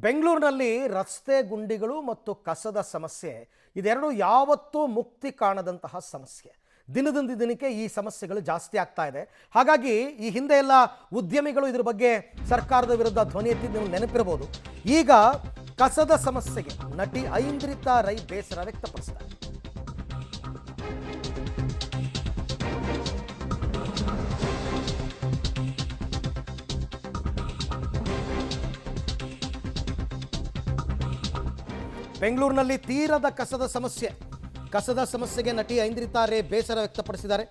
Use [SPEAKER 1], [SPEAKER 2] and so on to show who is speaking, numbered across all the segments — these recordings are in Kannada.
[SPEAKER 1] ಬೆಂಗಳೂರಿನಲ್ಲಿ ರಸ್ತೆ ಗುಂಡಿಗಳು ಮತ್ತು ಕಸದ ಸಮಸ್ಯೆ ಇದೆರಡು ಯಾವತ್ತೂ ಮುಕ್ತಿ ಕಾಣದಂತಹ ಸಮಸ್ಯೆ. ದಿನದಿಂದ ದಿನಕ್ಕೆ ಈ ಸಮಸ್ಯೆಗಳು ಜಾಸ್ತಿ ಆಗ್ತಾ ಇದೆ. ಹಾಗಾಗಿ ಈ ಹಿಂದೆ ಎಲ್ಲ ಉದ್ಯಮಿಗಳು ಇದರ ಬಗ್ಗೆ ಸರ್ಕಾರದ ವಿರುದ್ಧ ಧ್ವನಿ ಎತ್ತಿದ್ದು ನೀವು ನೆನಪಿರಬಹುದು. ಈಗ ಕಸದ ಸಮಸ್ಯೆಗೆ ನಟಿ ಐಂದ್ರಿತಾ ರೈ ಬೇಸರ ವ್ಯಕ್ತಪಡಿಸಿದ್ದಾರೆ. ಬೆಂಗಳೂರಿನಲ್ಲಿ ತೀರದ ಕಸದ ಸಮಸ್ಯೆಗೆ ನಟಿ ಐಂದ್ರಿತಾ ರೈ ಬೇಸರ ವ್ಯಕ್ತಪಡಿಸಿದ್ದಾರೆ.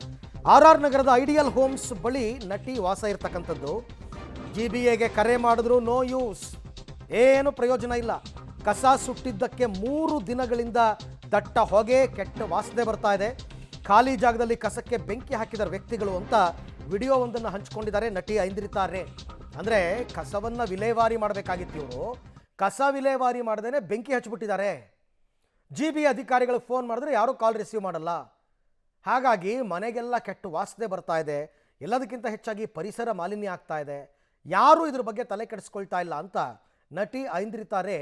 [SPEAKER 1] ಆರ್ ನಗರದ ಐಡಿಯಲ್ ಹೋಮ್ಸ್ ಬಳಿ ನಟಿ ವಾಸ ಇರತಕ್ಕಂಥದ್ದು. GBAಗೆ ಕರೆ ಮಾಡಿದ್ರು ನೋ ಯೂಸ್, ಏನು ಪ್ರಯೋಜನ ಇಲ್ಲ. ಕಸ ಸುಟ್ಟಿದ್ದಕ್ಕೆ 3 ದಿನಗಳಿಂದ ದಟ್ಟ ಹೊಗೆ, ಕೆಟ್ಟ ವಾಸನೆ ಬರ್ತಾ ಇದೆ. ಖಾಲಿ ಜಾಗದಲ್ಲಿ ಕಸಕ್ಕೆ ಬೆಂಕಿ ಹಾಕಿದ ವ್ಯಕ್ತಿಗಳು ಅಂತ ವಿಡಿಯೋ ಒಂದನ್ನು ಹಂಚಿಕೊಂಡಿದ್ದಾರೆ ನಟಿ ಐಂದ್ರಿತಾ ರೈ. ಅಂದರೆ ಕಸವನ್ನು ವಿಲೇವಾರಿ ಮಾಡಬೇಕಾಗಿತ್ತು, ಇವರು ಕಸ ವಿಲೇವಾರಿ ಮಾಡದೇನೆ ಬೆಂಕಿ ಹಚ್ಚಿಬಿಟ್ಟಿದ್ದಾರೆ. GBA ಅಧಿಕಾರಿಗಳಿಗೆ ಫೋನ್ ಮಾಡಿದ್ರೆ ಯಾರೂ ಕಾಲ್ ರಿಸೀವ್ ಮಾಡಲ್ಲ. ಹಾಗಾಗಿ ಮನೆಗೆಲ್ಲ ಕೆಟ್ಟ ವಾಸನೆ ಬರ್ತಾ ಇದೆ. ಎಲ್ಲದಕ್ಕಿಂತ ಹೆಚ್ಚಾಗಿ ಪರಿಸರ ಮಾಲಿನ್ಯ ಆಗ್ತಾ ಇದೆ. ಯಾರೂ ಇದ್ರ ಬಗ್ಗೆ ತಲೆ ಕೆಡಿಸ್ಕೊಳ್ತಾ ಇಲ್ಲ ಅಂತ ನಟಿ ಐಂದ್ರಿತಾ ರೈ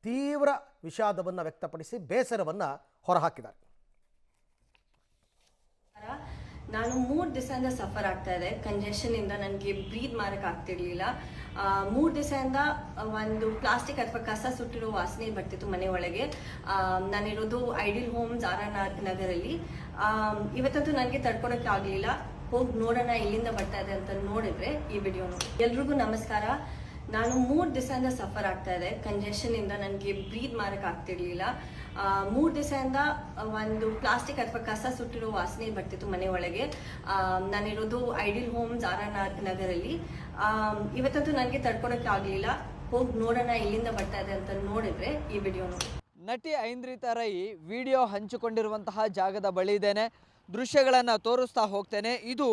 [SPEAKER 1] ತೀವ್ರ ವಿಷಾದವನ್ನು ವ್ಯಕ್ತಪಡಿಸಿ ಬೇಸರವನ್ನು ಹೊರಹಾಕಿದ್ದಾರೆ.
[SPEAKER 2] ನಾನು 3 ದಿವಸದಿಂದ ಸಫರ್ ಆಗ್ತಾ ಇದೆ. ಕಂಜೆಷನ್ ಇಂದ ನನಗೆ ಬ್ರೀತ್ ಮಾಡಕ್ ಆಗ್ತಿರ್ಲಿಲ್ಲ. 3 ದಿವಸದಿಂದ ಒಂದು ಪ್ಲಾಸ್ಟಿಕ್ ಅಥವಾ ಕಸ ಸುಟ್ಟಿರೋ ವಾಸನೆ ಬರ್ತಿತ್ತು ಮನೆ ಒಳಗೆ. ನಾನಿರೋದು ಐಡಿಯಲ್ ಹೋಮ್ಸ್ ಆರ್ ನಗರಲ್ಲಿ. ಇವತ್ತಂತೂ ನನಗೆ ತಡ್ಕೊಳಕ್ಕೆ ಆಗ್ಲಿಲ್ಲ. ಹೋಗಿ ನೋಡೋಣ ಎಲ್ಲಿಂದ ಬರ್ತಾ ಇದೆ ಅಂತ ನೋಡಿದ್ರೆ ಈ ವಿಡಿಯೋ ನೋಡಿ. ಎಲ್ರಿಗೂ ನಮಸ್ಕಾರ. ನಾನು 3 ದಿವಸದಿಂದ ಸಫರ್ ಆಗ್ತಾ ಇದೆ. ಕಂಜೆಷನ್ ಇಂದ ನನಗೆ ಬ್ರೀತ್ ಮಾಡಕ್ ಆಗ್ತಿರ್ಲಿಲ್ಲ. 3 ದಿವಸದಿಂದ ಒಂದು ಪ್ಲಾಸ್ಟಿಕ್ ಅಥವಾ ಕಸ ಸುಟ್ಟಿರೋ ವಾಸನೆ ಬರ್ತಿತ್ತು ಮನೆ ಒಳಗೆ. ನಾನಿರೋದು ಐಡಿಯಲ್ ಹೋಮ್ಸ್ ಆರ್ ನಗರಲ್ಲಿ. ಇವತ್ತಂತೂ ನನಗೆ ತಡ್ಕೊಳಕ್ಕೆ ಆಗ್ಲಿಲ್ಲ. ಹೋಗಿ ನೋಡೋಣ ಎಲ್ಲಿಂದ ಬರ್ತಾ ಇದೆ ಅಂತ ನೋಡಿದ್ರೆ ಈ ವಿಡಿಯೋ ನೋಡಿ.
[SPEAKER 3] ನಟಿ ಐಂದ್ರಿತಾ ರೈ ವಿಡಿಯೋ ಹಂಚಿಕೊಂಡಿರುವಂತಹ ಜಾಗದ ಬಳಿ ಇದ್ದೇನೆ. ದೃಶ್ಯಗಳನ್ನು ತೋರಿಸ್ತಾ ಹೋಗ್ತೇನೆ. ಇದು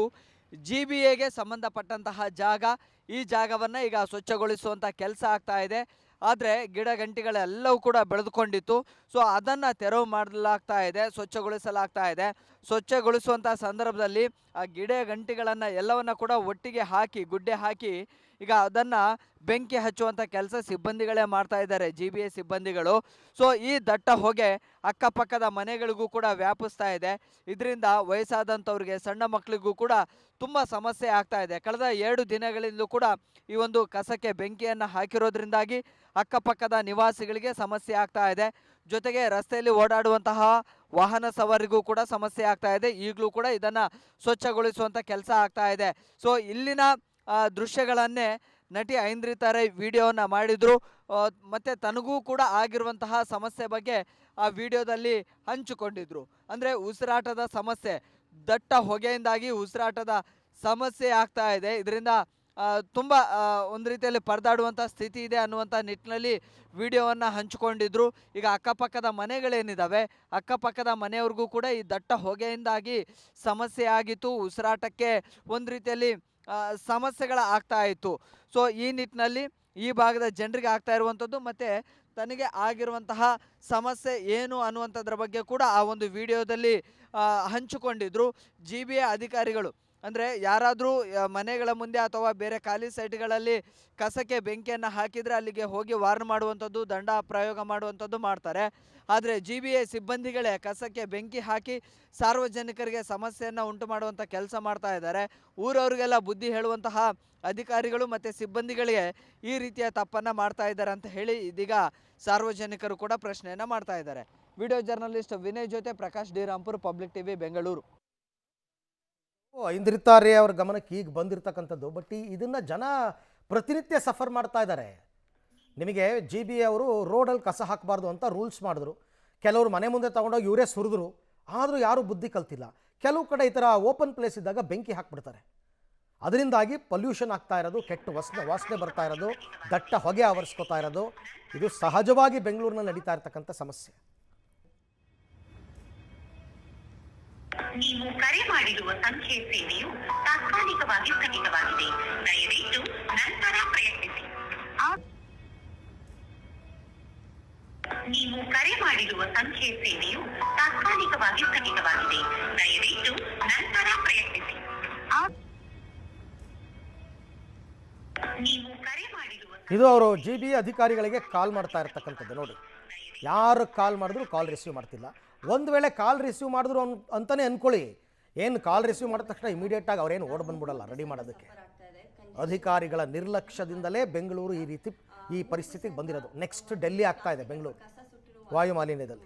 [SPEAKER 3] GBAಗೆ ಸಂಬಂಧಪಟ್ಟಂತಹ ಜಾಗ. ಈ ಜಾಗವನ್ನು ಈಗ ಸ್ವಚ್ಛಗೊಳಿಸುವಂಥ ಕೆಲಸ ಆಗ್ತಾ ಇದೆ. ಆದರೆ ಗಿಡ ಗಂಟಿಗಳೆಲ್ಲವೂ ಕೂಡ ಬೆಳೆದುಕೊಂಡಿತ್ತು. ಸೊ ಅದನ್ನು ತೆರವು ಮಾಡಲಾಗ್ತಾ ಇದೆ, ಸ್ವಚ್ಛಗೊಳಿಸಲಾಗ್ತಾ ಇದೆ. ಸ್ವಚ್ಛಗೊಳಿಸುವಂಥ ಸಂದರ್ಭದಲ್ಲಿ ಆ ಗಿಡ ಗಂಟಿಗಳನ್ನು ಎಲ್ಲವನ್ನು ಕೂಡ ಒಟ್ಟಿಗೆ ಹಾಕಿ ಗುಡ್ಡೆ ಹಾಕಿ ಈಗ ಅದನ್ನು ಬೆಂಕಿ ಹಚ್ಚುವಂಥ ಕೆಲಸ ಸಿಬ್ಬಂದಿಗಳೇ ಮಾಡ್ತಾ ಇದ್ದಾರೆ, GBA ಸಿಬ್ಬಂದಿಗಳು. ಸೊ ಈ ದಟ್ಟ ಹೊಗೆ ಅಕ್ಕಪಕ್ಕದ ಮನೆಗಳಿಗೂ ಕೂಡ ವ್ಯಾಪಿಸ್ತಾ ಇದೆ. ಇದರಿಂದ ವಯಸ್ಸಾದಂಥವ್ರಿಗೆ, ಸಣ್ಣ ಮಕ್ಕಳಿಗೂ ಕೂಡ ತುಂಬ ಸಮಸ್ಯೆ ಆಗ್ತಾ ಇದೆ. ಕಳೆದ 2 ದಿನಗಳಿಂದಲೂ ಕೂಡ ಈ ಒಂದು ಕಸಕ್ಕೆ ಬೆಂಕಿಯನ್ನು ಹಾಕಿರೋದ್ರಿಂದಾಗಿ ಅಕ್ಕಪಕ್ಕದ ನಿವಾಸಿಗಳಿಗೆ ಸಮಸ್ಯೆ ಆಗ್ತಾ ಇದೆ. ಜೊತೆಗೆ ರಸ್ತೆಯಲ್ಲಿ ಓಡಾಡುವಂತಹ ವಾಹನ ಸವಾರಿಗೂ ಕೂಡ ಸಮಸ್ಯೆ ಆಗ್ತಾ ಇದೆ. ಈಗಲೂ ಕೂಡ ಇದನ್ನು ಸ್ವಚ್ಛಗೊಳಿಸುವಂಥ ಕೆಲಸ ಆಗ್ತಾ ಇದೆ. ಸೊ ಇಲ್ಲಿನ ದೃಶ್ಯಗಳನ್ನೇ ನಟಿ ಐಂದ್ರಿತಾ ರೈ ವಿಡಿಯೋವನ್ನು ಮಾಡಿದ್ರು. ಮತ್ತು ತನಗೂ ಕೂಡ ಆಗಿರುವಂತಹ ಸಮಸ್ಯೆ ಬಗ್ಗೆ ಆ ವಿಡಿಯೋದಲ್ಲಿ ಹಂಚಿಕೊಂಡಿದ್ರು. ಅಂದರೆ ಉಸಿರಾಟದ ಸಮಸ್ಯೆ, ದಟ್ಟ ಹೊಗೆಯಿಂದಾಗಿ ಉಸಿರಾಟದ ಸಮಸ್ಯೆ ಆಗ್ತಾ ಇದೆ. ಇದರಿಂದ ತುಂಬ ಒಂದು ರೀತಿಯಲ್ಲಿ ಪರದಾಡುವಂಥ ಸ್ಥಿತಿ ಇದೆ ಅನ್ನುವಂಥ ನಿಟ್ಟಿನಲ್ಲಿ ವಿಡಿಯೋವನ್ನು ಹಂಚಿಕೊಂಡಿದ್ರು. ಈಗ ಅಕ್ಕಪಕ್ಕದ ಮನೆಗಳೇನಿದ್ದಾವೆ, ಅಕ್ಕಪಕ್ಕದ ಮನೆಯವ್ರಿಗೂ ಕೂಡ ಈ ದಟ್ಟ ಹೊಗೆಯಿಂದಾಗಿ ಸಮಸ್ಯೆ ಆಗಿತ್ತು. ಉಸಿರಾಟಕ್ಕೆ ಒಂದು ರೀತಿಯಲ್ಲಿ ಸಮಸ್ಯೆಗಳ ಆಗ್ತಾ ಇತ್ತು. ಸೊ ಈ ನಿಟ್ಟಿನಲ್ಲಿ ಈ ಭಾಗದ ಜನರಿಗೆ ಆಗ್ತಾ ಇರುವಂಥದ್ದು ಮತ್ತು ತನಗೆ ಆಗಿರುವಂತಹ ಸಮಸ್ಯೆ ಏನು ಅನ್ನುವಂಥದ್ರ ಬಗ್ಗೆ ಕೂಡ ಆ ಒಂದು ವಿಡಿಯೋದಲ್ಲಿ ಹಂಚಿಕೊಂಡಿದ್ರು. GBA ಅಧಿಕಾರಿಗಳು ಅಂದರೆ ಯಾರಾದರೂ ಮನೆಗಳ ಮುಂದೆ ಅಥವಾ ಬೇರೆ ಖಾಲಿ ಸೈಟ್ಗಳಲ್ಲಿ ಕಸಕ್ಕೆ ಬೆಂಕಿಯನ್ನು ಹಾಕಿದರೆ ಅಲ್ಲಿಗೆ ಹೋಗಿ ವಾರ್ನ್ ಮಾಡುವಂಥದ್ದು, ದಂಡ ಪ್ರಯೋಗ ಮಾಡುವಂಥದ್ದು ಮಾಡ್ತಾರೆ. ಆದರೆ GBA ಸಿಬ್ಬಂದಿಗಳೇ ಕಸಕ್ಕೆ ಬೆಂಕಿ ಹಾಕಿ ಸಾರ್ವಜನಿಕರಿಗೆ ಸಮಸ್ಯೆಯನ್ನು ಉಂಟು ಮಾಡುವಂಥ ಕೆಲಸ ಮಾಡ್ತಾ ಇದ್ದಾರೆ. ಊರವ್ರಿಗೆಲ್ಲ ಬುದ್ಧಿ ಹೇಳುವಂತಹ ಅಧಿಕಾರಿಗಳು ಮತ್ತು ಸಿಬ್ಬಂದಿಗಳಿಗೆ ಈ ರೀತಿಯ ತಪ್ಪನ್ನು ಮಾಡ್ತಾ ಇದ್ದಾರೆ ಅಂತ ಹೇಳಿ ಇದೀಗ ಸಾರ್ವಜನಿಕರು ಕೂಡ ಪ್ರಶ್ನೆಯನ್ನು ಮಾಡ್ತಾ ಇದ್ದಾರೆ. ವಿಡಿಯೋ ಜರ್ನಲಿಸ್ಟ್ ವಿನಯ್ ಜೊತೆ Prakash D Rampur, public TV, Bengaluru.
[SPEAKER 1] Aindrita Rai ಅವ್ರ ಗಮನಕ್ಕೆ ಈಗ ಬಂದಿರತಕ್ಕಂಥದ್ದು. ಬಟ್ ಇದನ್ನು ಜನ ಪ್ರತಿನಿತ್ಯ ಸಫರ್ ಮಾಡ್ತಾ ಇದ್ದಾರೆ. ನಿಮಗೆ GBA ಅವರು ರೋಡಲ್ಲಿ ಕಸ ಹಾಕಬಾರ್ದು ಅಂತ ರೂಲ್ಸ್ ಮಾಡಿದ್ರು. ಕೆಲವರು ಮನೆ ಮುಂದೆ ತೊಗೊಂಡೋಗಿ ಇವರೇ ಸುರಿದ್ರು. ಆದರೂ ಯಾರೂ ಬುದ್ಧಿ ಕಲ್ತಿಲ್ಲ. ಕೆಲವು ಕಡೆ ಈ ಥರ ಓಪನ್ ಪ್ಲೇಸ್ ಇದ್ದಾಗ ಬೆಂಕಿ ಹಾಕ್ಬಿಡ್ತಾರೆ. ಅದರಿಂದಾಗಿ ಪೊಲ್ಯೂಷನ್ ಆಗ್ತಾ ಇರೋದು, ಕೆಟ್ಟ ವಾಸನೆ ಬರ್ತಾ ಇರೋದು, ದಟ್ಟ ಹೊಗೆ ಆವರಿಸ್ಕೊತಾ ಇರೋದು. ಇದು ಸಹಜವಾಗಿ ಬೆಂಗಳೂರಿನಲ್ಲಿ ನಡೀತಾ ಇರತಕ್ಕಂಥ ಸಮಸ್ಯೆ.
[SPEAKER 4] ನೀವು ಕರೆ ಮಾಡಿರುವ ಸಂಖ್ಯೆ ಸೇವೆಯು ತಾತ್ಕಾಲಿಕವಾಗಿ ಸ್ಥಗಿತವಾಗಿದೆ. ದಯವಿಟ್ಟು ನಂತರ ಪ್ರಯತ್ನಿಸಿ. ನೀವು ಕರೆ ಮಾಡಿರುವ ಸಂಖ್ಯೆ ಸೇವೆಯು ತಾತ್ಕಾಲಿಕವಾಗಿ ಸ್ಥಗಿತವಾಗಿದೆ. ದಯವಿಟ್ಟು ನಂತರ ಪ್ರಯತ್ನಿಸಿ. ನೀವು ಕರೆ ಮಾಡಿರುವ
[SPEAKER 1] ಇದು ಅವರು GB ಅಧಿಕಾರಿಗಳಿಗೆ ಕಾಲ್ ಮಾಡ್ತಾ ಇರ್ತಕ್ಕಂಥದ್ದು ನೋಡಿ. ಯಾರು ಕಾಲ್ ಮಾಡಿದ್ರು ಕಾಲ್ ರಿಸೀವ್ ಮಾಡ್ತಿಲ್ಲ. ಒಂದು ವೇಳೆ ಕಾಲ್ ರಿಸೀವ್ ಮಾಡಿದ್ರು ಅಂತಲೇ ಅಂದ್ಕೊಳ್ಳಿ, ಏನು ಕಾಲ್ ರಿಸೀವ್ ಮಾಡಿದ ತಕ್ಷಣ ಇಮಿಡಿಯೇಟಾಗಿ ಅವ್ರೇನು ಓಡ್ ಬಂದ್ಬಿಡಲ್ಲ ರೆಡಿ ಮಾಡೋದಕ್ಕೆ. ಅಧಿಕಾರಿಗಳ ನಿರ್ಲಕ್ಷ್ಯದಿಂದಲೇ ಬೆಂಗಳೂರು ಈ ಪರಿಸ್ಥಿತಿಗೆ ಬಂದಿರೋದು. ನೆಕ್ಸ್ಟ್ ಡೆಲ್ಲಿ ಆಗ್ತಾ ಇದೆ ಬೆಂಗಳೂರು ವಾಯು ಮಾಲಿನ್ಯದಲ್ಲಿ.